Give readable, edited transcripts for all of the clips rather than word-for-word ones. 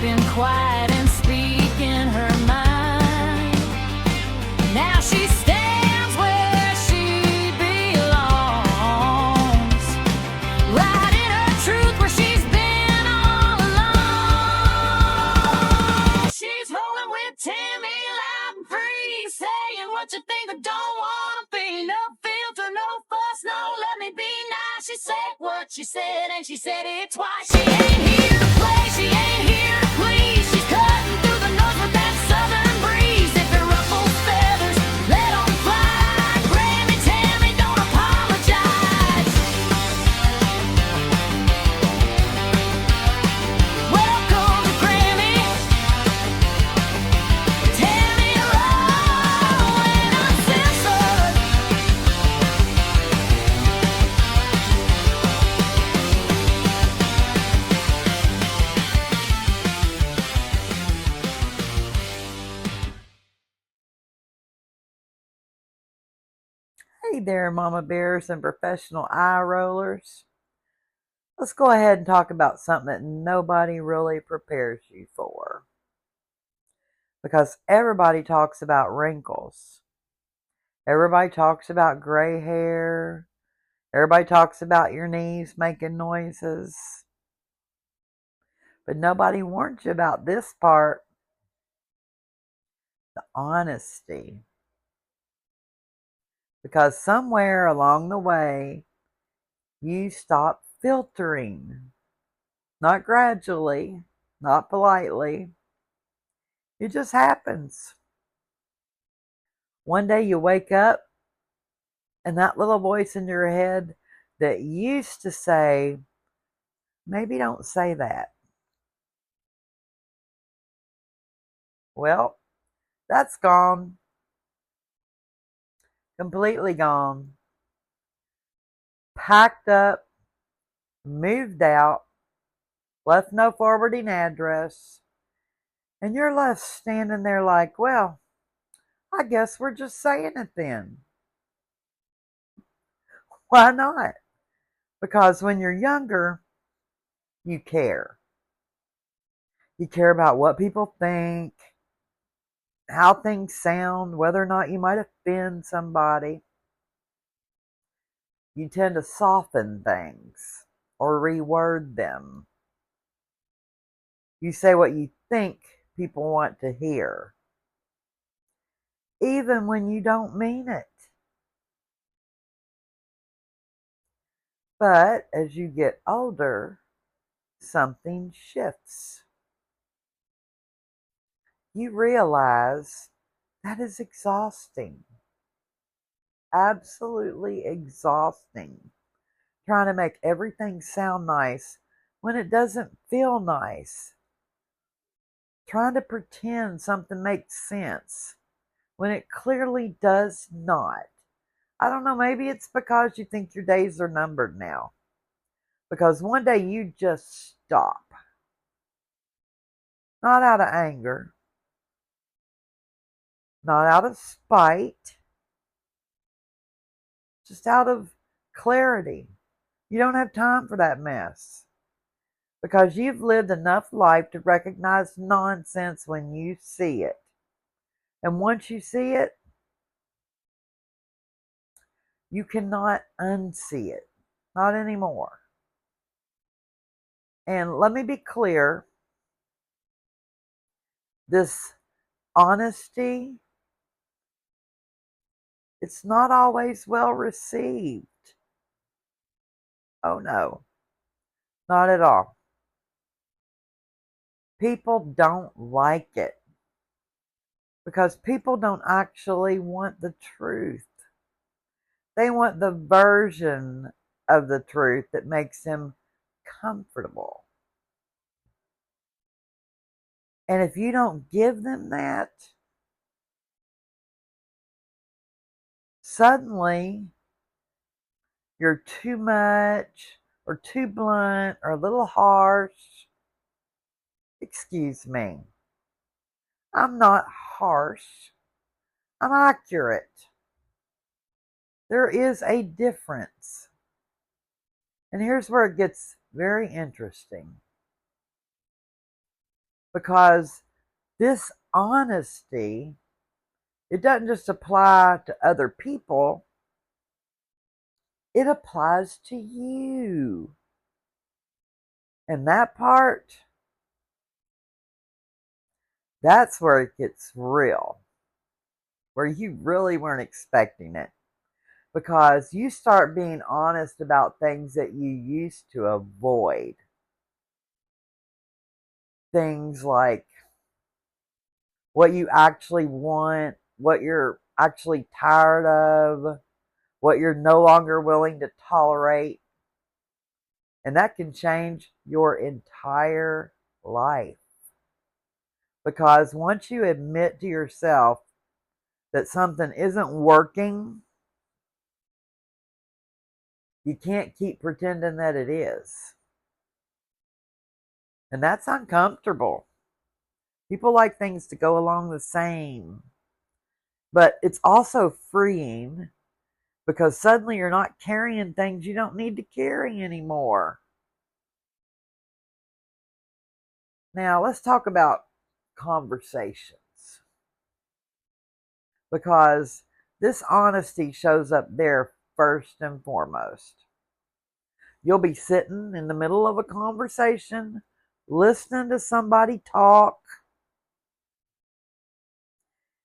keeping quiet and speaking her mind. Now she stands where she belongs, right in her truth where she's been all along. She's rolling with Tammy, loud and free, saying what you think or don't wanna be. No filter, no fuss, no let me be nice. She said what she said and she said it twice. She ain't here to play, she ain't here to please. She's cutting through the noise with that southern breeze. If it ruffles feathers, let 'em fly. Grammie Tammy, don't apologize. Welcome to Grammie Tammy, raw and uncensored. Hey there, mama bears and professional eye rollers. Let's go ahead and talk about something that nobody really prepares you for. Because everybody talks about wrinkles. Everybody talks about gray hair. Everybody talks about your knees making noises. But nobody warns you about this part, the honesty. Because somewhere along the way, you stop filtering. Not gradually, not politely. It just happens. One day you wake up and that little voice in your head that used to say, maybe don't say that. Well, that's gone. Completely gone. Packed up, moved out, left no forwarding address, and you're left standing there like, well, I guess we're just saying it then. Why not? Because when you're younger, you care. You care about what people think, how things sound, whether or not you might offend somebody. You tend to soften things or reword them. You say what you think people want to hear, even when you don't mean it. But as you get older, something shifts. You realize that is exhausting. Absolutely exhausting. Trying to make everything sound nice when it doesn't feel nice. Trying to pretend something makes sense when it clearly does not. I don't know, maybe it's because you think your days are numbered now. Because one day you just stop. Not out of anger, not out of spite, just out of clarity. You don't have time for that mess. Because you've lived enough life to recognize nonsense when you see it. And once you see it, you cannot unsee it. Not anymore. And let me be clear, this honesty, it's not always well received. Oh no, not at all. People don't like it because people don't actually want the truth. They want the version of the truth that makes them comfortable. And if you don't give them that, suddenly you're too much or too blunt or a little harsh. Excuse me. I'm not harsh. I'm accurate. There is a difference. And here's where it gets very interesting. because this honesty, it doesn't just apply to other people, it applies to you. And that part, that's where it gets real, where you really weren't expecting it. Because you start being honest about things that you used to avoid. Things like what you actually want, what you're actually tired of, what you're no longer willing to tolerate. And that can change your entire life. Because once you admit to yourself that something isn't working, you can't keep pretending that it is. And that's uncomfortable. People like things to go along the same. But it's also freeing because suddenly you're not carrying things you don't need to carry anymore. Now, let's talk about conversations, because this honesty shows up there first and foremost. You'll be sitting in the middle of a conversation, listening to somebody talk,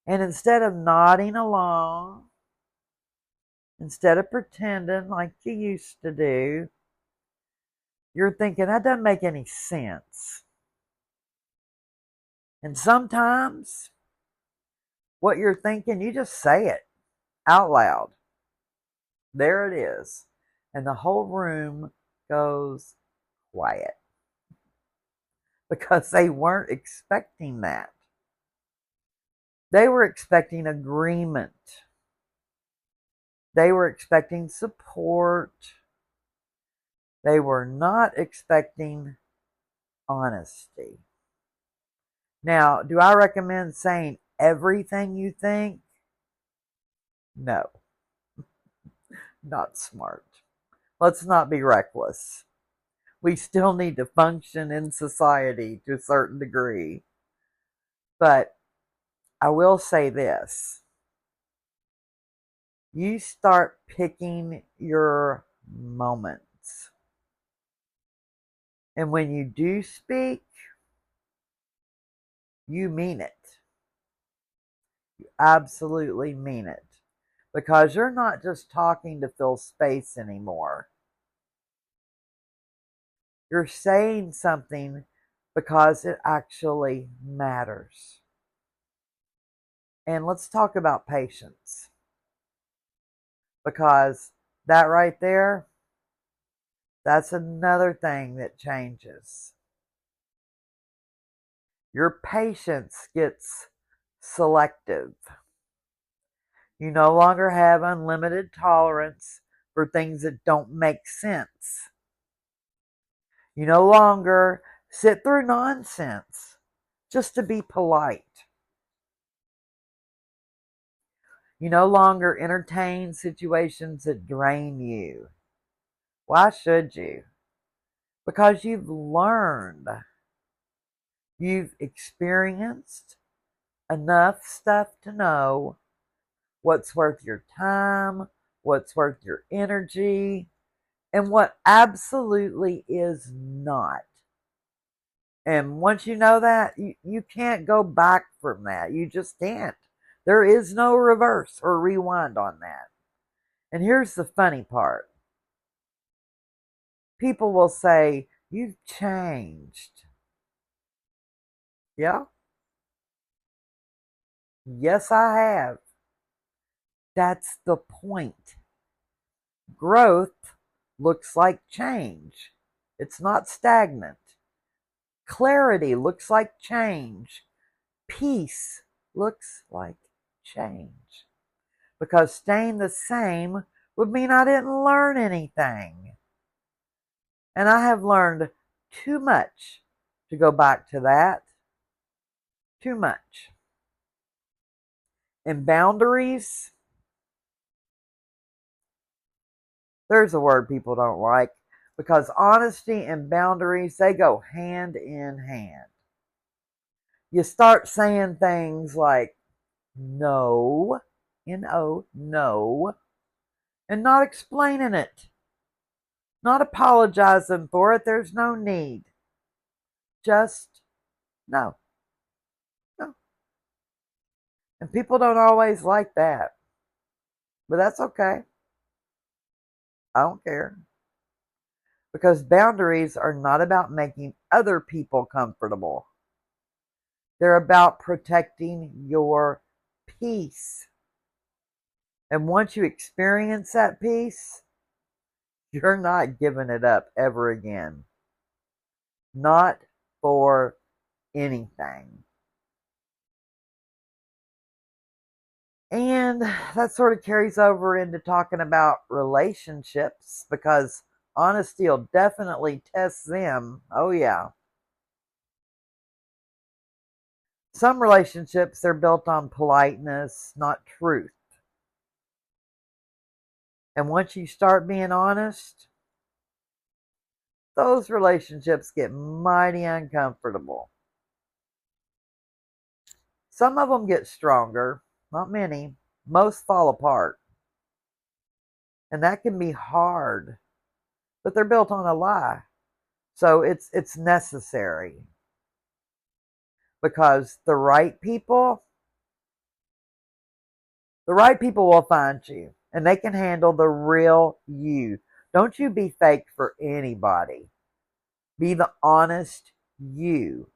and instead of nodding along, instead of pretending like you used to do, you're thinking, that doesn't make any sense. And sometimes what you're thinking, you just say it out loud. There it is. And the whole room goes quiet because they weren't expecting that. They were expecting agreement. They were expecting support. They were not expecting honesty. Now, do I recommend saying everything you think? No, not smart. Let's not be reckless. We still need to function in society to a certain degree. But I will say this. You start picking your moments. And when you do speak, you mean it. You absolutely mean it. Because you're not just talking to fill space anymore. You're saying something because it actually matters. And let's talk about patience. Because that right there, that's another thing that changes. Your patience gets selective. You no longer have unlimited tolerance for things that don't make sense. You no longer sit through nonsense just to be polite. You no longer entertain situations that drain you. Why should you? Because you've learned. You've experienced enough stuff to know what's worth your time, what's worth your energy, and what absolutely is not. And once you know that, you can't go back from that. You just can't. There is no reverse or rewind on that. And here's the funny part. People will say, you've changed. Yeah? Yes, I have. That's the point. Growth looks like change. It's not stagnant. Clarity looks like change. Peace looks like change. Because staying the same would mean I didn't learn anything. And I have learned too much to go back to that. Too much. And boundaries, there's a word people don't like, because honesty and boundaries, they go hand in hand. you start saying things like no, N-O, no, and not explaining it, not apologizing for it. There's no need. Just no, no. And people don't always like that, but that's okay. I don't care. Because boundaries are not about making other people comfortable. They're about protecting your peace. And once you experience that peace, you're not giving it up ever again. Not for anything. And that sort of carries over into talking about relationships because honesty will definitely test them. Oh, yeah. Some relationships, they're built on politeness, not truth. And once you start being honest, those relationships get mighty uncomfortable. Some of them get stronger, not many. Most fall apart. And that can be hard, but they're built on a lie. So it's necessary because the right people will find you and they can handle the real you. Don't you be fake for anybody. Be the honest you,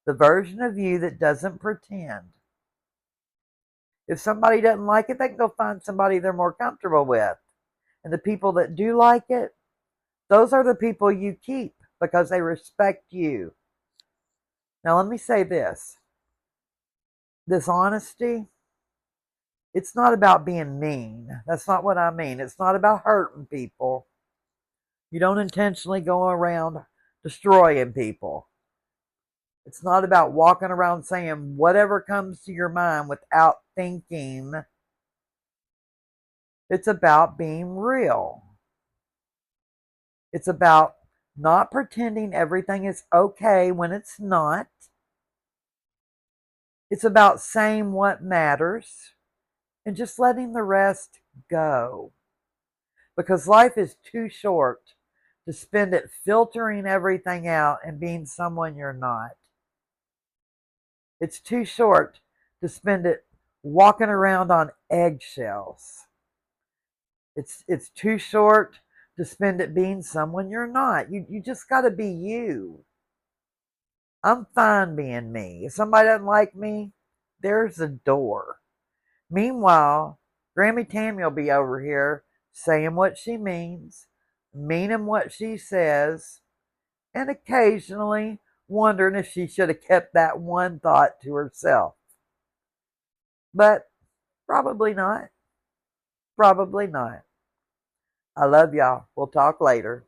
the version of you that doesn't pretend. If somebody doesn't like it, they can go find somebody they're more comfortable with. And the people that do like it, those are the people you keep because they respect you. Now, let me say this. This honesty, it's not about being mean. That's not what I mean. It's not about hurting people. You don't intentionally go around destroying people. It's not about walking around saying whatever comes to your mind without thinking. It's about being real. It's about not pretending everything is okay when it's not. It's about saying what matters and just letting the rest go. Because life is too short to spend it filtering everything out and being someone you're not. It's too short to spend it walking around on eggshells. It's too short to spend it being someone you're not. You just got to be you. I'm fine being me. If somebody doesn't like me, there's a door. Meanwhile, Grammie Tammy will be over here saying what she means, meaning what she says, and occasionally wondering if she should have kept that one thought to herself. But probably not. Probably not. I love y'all. We'll talk later.